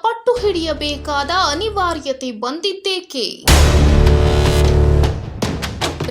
ಪಟ್ಟು ಹಿಡಿಯಬೇಕಾದ ಅನಿವಾರ್ಯತೆ ಬಂದಿದ್ದೇಕೆ?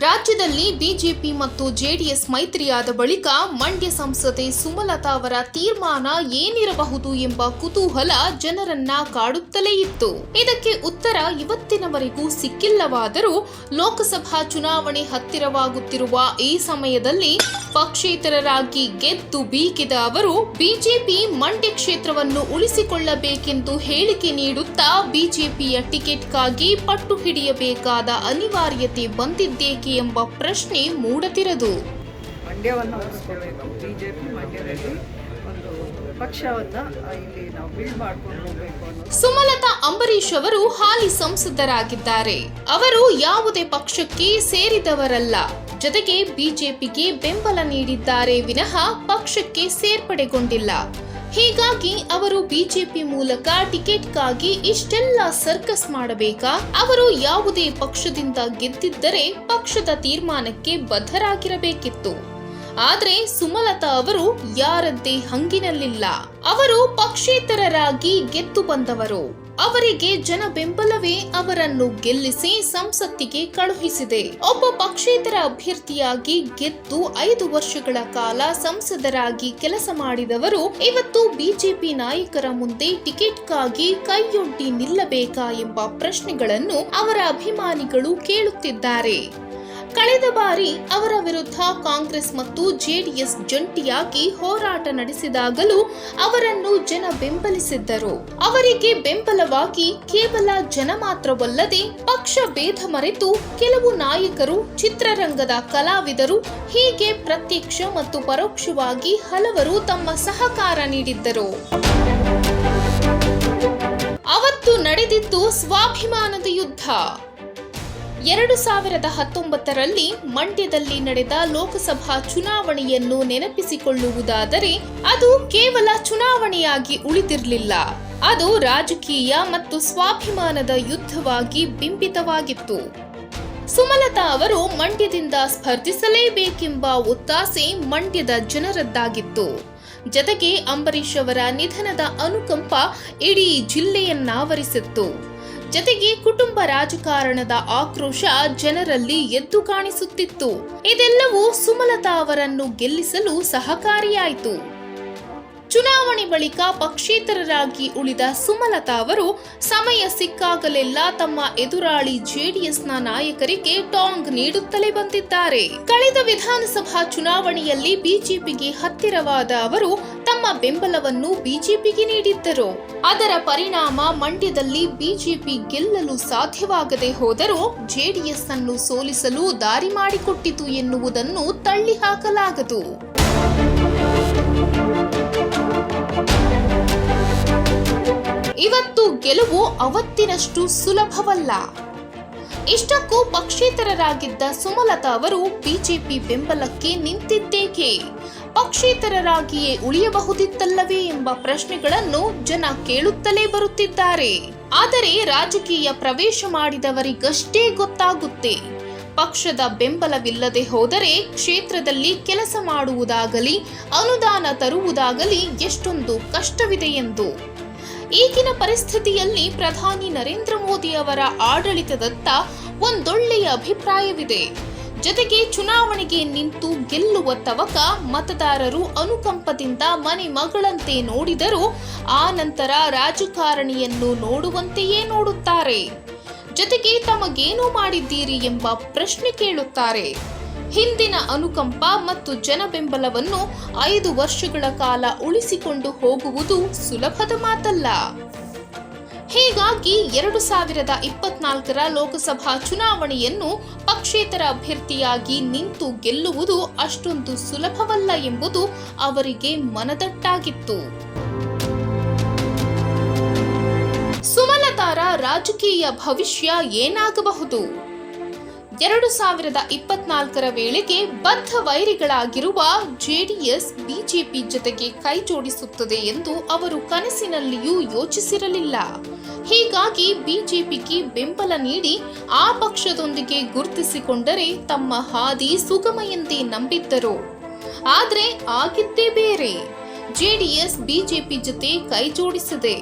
ರಾಜ್ಯದಲ್ಲಿ ಬಿಜೆಪಿ ಮತ್ತು ಜೆಡಿಎಸ್ ಮೈತ್ರಿಯಾದ ಬಳಿಕ ಮಂಡ್ಯ ಸಂಸದೆ ಸುಮಲತಾ ಅವರ ತೀರ್ಮಾನ ಏನಿರಬಹುದು ಎಂಬ ಕುತೂಹಲ ಜನರನ್ನ ಕಾಡುತ್ತಲೇ ಇತ್ತು. ಇದಕ್ಕೆ ಉತ್ತರ ಇವತ್ತಿನವರೆಗೂ ಸಿಕ್ಕಿಲ್ಲವಾದರೂ ಲೋಕಸಭಾ ಚುನಾವಣೆ ಹತ್ತಿರವಾಗುತ್ತಿರುವ ಈ ಸಮಯದಲ್ಲಿ ಪಕ್ಷೇತರರಾಗಿ ಗೆದ್ದು ಬೀಗಿದ ಅವರು ಬಿಜೆಪಿ ಮಂಡ್ಯ ಕ್ಷೇತ್ರವನ್ನು ಉಳಿಸಿಕೊಳ್ಳಬೇಕೆಂದು ಹೇಳಿಕೆ ನೀಡುತ್ತಾ ಬಿಜೆಪಿಯ ಟಿಕೆಟ್ಗಾಗಿ ಪಟ್ಟು ಹಿಡಿಯಬೇಕಾದ ಅನಿವಾರ್ಯತೆ ಬಂದಿದ್ದೇಕೆ ಎಂಬ ಪ್ರಶ್ನೆ ಮೂಡತಿರದು. ಮಂಡ್ಯವನ್ನು ಉಳಿಸ್ಕೊಳ್ಬೇಕು, ಬಿಜೆಪಿ ಮಂಡ್ಯದಲ್ಲಿ ಒಂದು ಪಕ್ಷವನ್ನ ಇಲ್ಲಿ ನಾವು ಬಿಲ್ಡ್ ಮಾಡ್ಕೊಂಡು ಹೋಗಬೇಕು ಅನ್ನೋ. ಸುಮಲತಾ ಅಂಬರೀಶ್ ಅವರು ಹಾಲಿ ಸಂಸದರಾಗಿದ್ದಾರೆ. ಅವರು ಯಾವುದೇ ಪಕ್ಷಕ್ಕೆ ಸೇರಿದವರಲ್ಲ. ಜೊತೆಗೆ ಬಿಜೆಪಿಗೆ ಬೆಂಬಲ ನೀಡಿದ್ದಾರೆ ವಿನಃ ಪಕ್ಷಕ್ಕೆ ಸೇರ್ಪಡೆಗೊಂಡಿಲ್ಲ. ಹೀಗಾಗಿ ಅವರು ಬಿಜೆಪಿ ಮೂಲಕ ಟಿಕೆಟ್ಗಾಗಿ ಇಷ್ಟೆಲ್ಲ ಸರ್ಕಸ್ ಮಾಡಬೇಕಾ? ಅವರು ಯಾವುದೇ ಪಕ್ಷದಿಂದ ಗೆದ್ದಿದ್ದರೆ ಪಕ್ಷದ ತೀರ್ಮಾನಕ್ಕೆ ಬದ್ಧರಾಗಿರಬೇಕಿತ್ತು. ಆದ್ರೆ ಸುಮಲತಾ ಅವರು ಯಾರದ್ದೇ ಹಂಗಿನಲ್ಲಿಲ್ಲ. ಅವರು ಪಕ್ಷೇತರರಾಗಿ ಗೆದ್ದು ಬಂದವರು. ಅವರಿಗೆ ಜನ ಬೆಂಬಲವೇ ಅವರನ್ನು ಗೆಲ್ಲಿಸಿ ಸಂಸತ್ತಿಗೆ ಕಳುಹಿಸಿದೆ. ಒಬ್ಬ ಪಕ್ಷೇತರ ಅಭ್ಯರ್ಥಿಯಾಗಿ ಗೆದ್ದು 5 ವರ್ಷಗಳ ಕಾಲ ಸಂಸದರಾಗಿ ಕೆಲಸ ಮಾಡಿದವರು ಇವತ್ತು ಬಿಜೆಪಿ ನಾಯಕರ ಮುಂದೆ ಟಿಕೆಟ್ಗಾಗಿ ಕೈಯೊಡ್ಡಿ ನಿಲ್ಲಬೇಕಾ ಎಂಬ ಪ್ರಶ್ನೆಗಳನ್ನು ಅವರ ಅಭಿಮಾನಿಗಳು ಕೇಳುತ್ತಿದ್ದಾರೆ. ಕಳೆದ ಬಾರಿ ಅವರ ವಿರುದ್ಧ ಕಾಂಗ್ರೆಸ್ ಮತ್ತು ಜೆಡಿಎಸ್ ಜಂಟಿಯಾಗಿ ಹೋರಾಟ ನಡೆಸಿದಾಗಲೂ ಅವರನ್ನು ಜನ ಬೆಂಬಲಿಸಿದ್ದರು. ಅವರಿಗೆ ಬೆಂಬಲವಾಗಿ ಕೇವಲ ಜನ ಮಾತ್ರವಲ್ಲದೆ ಪಕ್ಷ ಭೇದ ಮರೆತು ಕೆಲವು ನಾಯಕರು, ಚಿತ್ರರಂಗದ ಕಲಾವಿದರು ಹೀಗೆ ಪ್ರತ್ಯಕ್ಷ ಮತ್ತು ಪರೋಕ್ಷವಾಗಿ ಹಲವರು ತಮ್ಮ ಸಹಕಾರ ನೀಡಿದ್ದರು. ಅವತ್ತು ನಡೆದಿದ್ದು ಸ್ವಾಭಿಮಾನದ ಯುದ್ಧ. 2019ರಲ್ಲಿ ಮಂಡ್ಯದಲ್ಲಿ ನಡೆದ ಲೋಕಸಭಾ ಚುನಾವಣೆಯನ್ನು ನೆನಪಿಸಿಕೊಳ್ಳುವುದಾದರೆ ಅದು ಕೇವಲ ಚುನಾವಣೆಯಾಗಿ ಉಳಿದಿರಲಿಲ್ಲ. ಅದು ರಾಜಕೀಯ ಮತ್ತು ಸ್ವಾಭಿಮಾನದ ಯುದ್ಧವಾಗಿ ಬಿಂಬಿತವಾಗಿತ್ತು. ಸುಮಲತಾ ಅವರು ಮಂಡ್ಯದಿಂದ ಸ್ಪರ್ಧಿಸಲೇಬೇಕೆಂಬ ಒತ್ತಾಸೆ ಮಂಡ್ಯದ ಜನರದ್ದಾಗಿತ್ತು. ಜೊತೆಗೆ ಅಂಬರೀಶ್ ಅವರ ನಿಧನದ ಅನುಕಂಪ ಇಡೀ ಜಿಲ್ಲೆಯನ್ನಾವರಿಸಿತ್ತು. ಜೊತೆಗೆ ಕುಟುಂಬ ರಾಜಕಾರಣದ ಆಕ್ರೋಶ ಜನರಲ್ಲಿ ಎದ್ದು ಕಾಣಿಸುತ್ತಿತ್ತು. ಇದೆಲ್ಲವೂ ಸುಮಲತಾ ಅವರನ್ನು ಗೆಲ್ಲಿಸಲು ಸಹಕಾರಿಯಾಯಿತು. ಚುನಾವಣೆ ಬಳಿಕ ಪಕ್ಷೇತರರಾಗಿ ಉಳಿದ ಸುಮಲತಾ ಅವರು ಸಮಯ ಸಿಕ್ಕಾಗಲೆಲ್ಲ ತಮ್ಮ ಎದುರಾಳಿ ಜೆಡಿಎಸ್ನ ನಾಯಕರಿಗೆ ಟಾಂಗ್ ನೀಡುತ್ತಲೇ ಬಂದಿದ್ದಾರೆ. ಕಳೆದ ವಿಧಾನಸಭಾ ಚುನಾವಣೆಯಲ್ಲಿ ಬಿಜೆಪಿಗೆ ಹತ್ತಿರವಾದ ಅವರು ತಮ್ಮ ಬೆಂಬಲವನ್ನು ಬಿಜೆಪಿಗೆ ನೀಡಿದ್ದರು. ಅದರ ಪರಿಣಾಮ ಮಂಡ್ಯದಲ್ಲಿ ಬಿಜೆಪಿ ಗೆಲ್ಲಲು ಸಾಧ್ಯವಾಗದೆ ಹೋದರೂ ಜೆಡಿಎಸ್ ಅನ್ನು ಸೋಲಿಸಲು ದಾರಿ ಮಾಡಿಕೊಟ್ಟಿತು ಎನ್ನುವುದನ್ನು ತಳ್ಳಿ ಹಾಕಲಾಗದು. ಇವತ್ತು ಗೆಲುವು ಅವತ್ತಿನಷ್ಟು ಸುಲಭವಲ್ಲ. ಇಷ್ಟಕ್ಕೂ ಪಕ್ಷೇತರರಾಗಿದ್ದ ಸುಮಲತಾ ಅವರು ಬಿಜೆಪಿ ಬೆಂಬಲಕ್ಕೆ ನಿಂತಿದ್ದೇಕೆ? ಪಕ್ಷೇತರರಾಗಿಯೇ ಉಳಿಯಬಹುದಿತ್ತಲ್ಲವೇ ಎಂಬ ಪ್ರಶ್ನೆಗಳನ್ನು ಜನ ಕೇಳುತ್ತಲೇ ಬರುತ್ತಿದ್ದಾರೆ. ಆದರೆ ರಾಜಕೀಯ ಪ್ರವೇಶ ಮಾಡಿದವರಿಗಷ್ಟೇ ಗೊತ್ತಾಗುತ್ತೆ ಪಕ್ಷದ ಬೆಂಬಲವಿಲ್ಲದೆ ಹೋದರೆ ಕ್ಷೇತ್ರದಲ್ಲಿ ಕೆಲಸ ಮಾಡುವುದಾಗಲಿ ಅನುದಾನ ತರುವುದಾಗಲಿ ಎಷ್ಟೊಂದು ಕಷ್ಟವಿದೆ ಎಂದು. ಈಗಿನ ಪರಿಸ್ಥಿತಿಯಲ್ಲಿ ಪ್ರಧಾನಿ ನರೇಂದ್ರ ಮೋದಿ ಅವರ ಆಡಳಿತದತ್ತ ಒಂದೊಳ್ಳೆಯ ಅಭಿಪ್ರಾಯವಿದೆ. ಜೊತೆಗೆ ಚುನಾವಣೆಗೆ ನಿಂತು ಗೆಲ್ಲುವ ತವಕ ಮತದಾರರು ಅನುಕಂಪದಿಂದ ಮನೆ ಮಗಳಂತೆ ನೋಡಿದರೂ ಆ ನಂತರ ರಾಜಕಾರಣಿಯನ್ನು ನೋಡುವಂತೆಯೇ ನೋಡುತ್ತಾರೆ. ಜೊತೆಗೆ ತಮಗೇನು ಮಾಡಿದ್ದೀರಿ ಎಂಬ ಪ್ರಶ್ನೆ ಕೇಳುತ್ತಾರೆ. ಹಿಂದಿನ ಅನುಕಂಪ ಮತ್ತು ಜನ ಬೆಂಬಲವನ್ನು 5 ವರ್ಷಗಳ ಕಾಲ ಉಳಿಸಿಕೊಂಡು ಹೋಗುವುದು ಸುಲಭದ ಮಾತಲ್ಲ. ಹೀಗಾಗಿ 2024ರ ಲೋಕಸಭಾ ಚುನಾವಣೆಯನ್ನು ಪಕ್ಷೇತರ ಅಭ್ಯರ್ಥಿಯಾಗಿ ನಿಂತು ಗೆಲ್ಲುವುದು ಅಷ್ಟೊಂದು ಸುಲಭವಲ್ಲ ಎಂಬುದು ಅವರಿಗೆ ಮನದಟ್ಟಾಗಿತ್ತು. ಸುಮಲತಾರ ರಾಜಕೀಯ ಭವಿಷ್ಯ ಏನಾಗಬಹುದು? 2024ರ ವೇಳೆಗೆ ಬದ್ಧ ವೈರಿಗಳಾಗಿರುವ ಜೆಡಿಎಸ್ ಬಿಜೆಪಿ ಜೊತೆಗೆ ಕೈ ಜೋಡಿಸುತ್ತದೆ ಎಂದು ಅವರು ಕನಸಿನಲ್ಲಿಯೂ ಯೋಚಿಸಿರಲಿಲ್ಲ. ಹೀಗಾಗಿ ಬಿಜೆಪಿಗೆ ಬೆಂಬಲ ನೀಡಿ ಆ ಪಕ್ಷದೊಂದಿಗೆ ಗುರುತಿಸಿಕೊಂಡರೆ ತಮ್ಮ ಹಾದಿ ಸುಗಮ ಎಂದೇ ನಂಬಿದ್ದರು. ಆದರೆ ಆಗಿದ್ದೇ ಬೇರೆ. ಜೆಡಿಎಸ್ ಬಿಜೆಪಿ ಜೊತೆ ಕೈ ಜೋಡಿಸಿದೆ.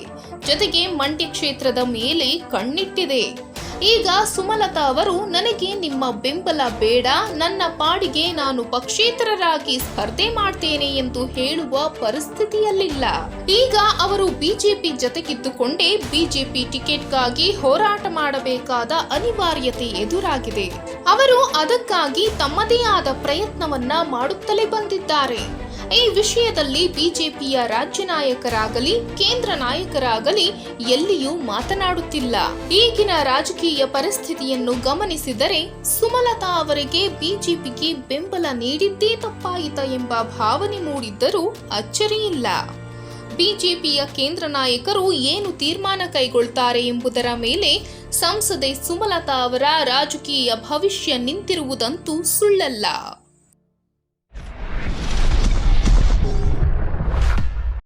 ಜೊತೆಗೆ ಮಂಡ್ಯ ಕ್ಷೇತ್ರದ ಮೇಲೆ ಕಣ್ಣಿಟ್ಟಿದೆ. ಈಗ ಸುಮಲತಾ ಅವರು ನನಗೆ ನಿಮ್ಮ ಬೆಂಬಲ ಬೇಡ, ನನ್ನ ಪಾಡಿಗೆ ನಾನು ಪಕ್ಷೇತರರಾಗಿ ಸ್ಪರ್ಧೆ ಮಾಡ್ತೇನೆ ಎಂದು ಹೇಳುವ ಪರಿಸ್ಥಿತಿಯಲ್ಲಿಲ್ಲ. ಈಗ ಅವರು ಬಿಜೆಪಿ ಜೊತೆಗಿದ್ದುಕೊಂಡೇ ಬಿಜೆಪಿ ಟಿಕೆಟ್ಗಾಗಿ ಹೋರಾಟ ಮಾಡಬೇಕಾದ ಅನಿವಾರ್ಯತೆ ಎದುರಾಗಿದೆ. ಅವರು ಅದಕ್ಕಾಗಿ ತಮ್ಮದೇ ಆದ ಪ್ರಯತ್ನವನ್ನ ಮಾಡುತ್ತಲೇ ಬಂದಿದ್ದಾರೆ. ಈ ವಿಷಯದಲ್ಲಿ ಬಿಜೆಪಿಯ ರಾಜ್ಯ ನಾಯಕರಾಗಲಿ ಕೇಂದ್ರ ನಾಯಕರಾಗಲಿ ಎಲ್ಲಿಯೂ ಮಾತನಾಡುತ್ತಿಲ್ಲ. ಈಗಿನ ರಾಜಕೀಯ ಪರಿಸ್ಥಿತಿಯನ್ನು ಗಮನಿಸಿದರೆ ಸುಮಲತಾ ಅವರಿಗೆ ಬಿಜೆಪಿಗೆ ಬೆಂಬಲ ನೀಡಿದ್ದೇ ತಪ್ಪಾಯಿತ ಎಂಬ ಭಾವನೆ ಮೂಡಿದ್ದರೂ ಅಚ್ಚರಿಯಿಲ್ಲ. ಬಿಜೆಪಿಯ ಕೇಂದ್ರ ನಾಯಕರು ಏನು ತೀರ್ಮಾನ ಕೈಗೊಳ್ತಾರೆ ಎಂಬುದರ ಮೇಲೆ ಸಂಸದೆ ಸುಮಲತಾ ಅವರ ರಾಜಕೀಯ ಭವಿಷ್ಯ ನಿಂತಿರುವುದಂತೂ ಸುಳ್ಳಲ್ಲ.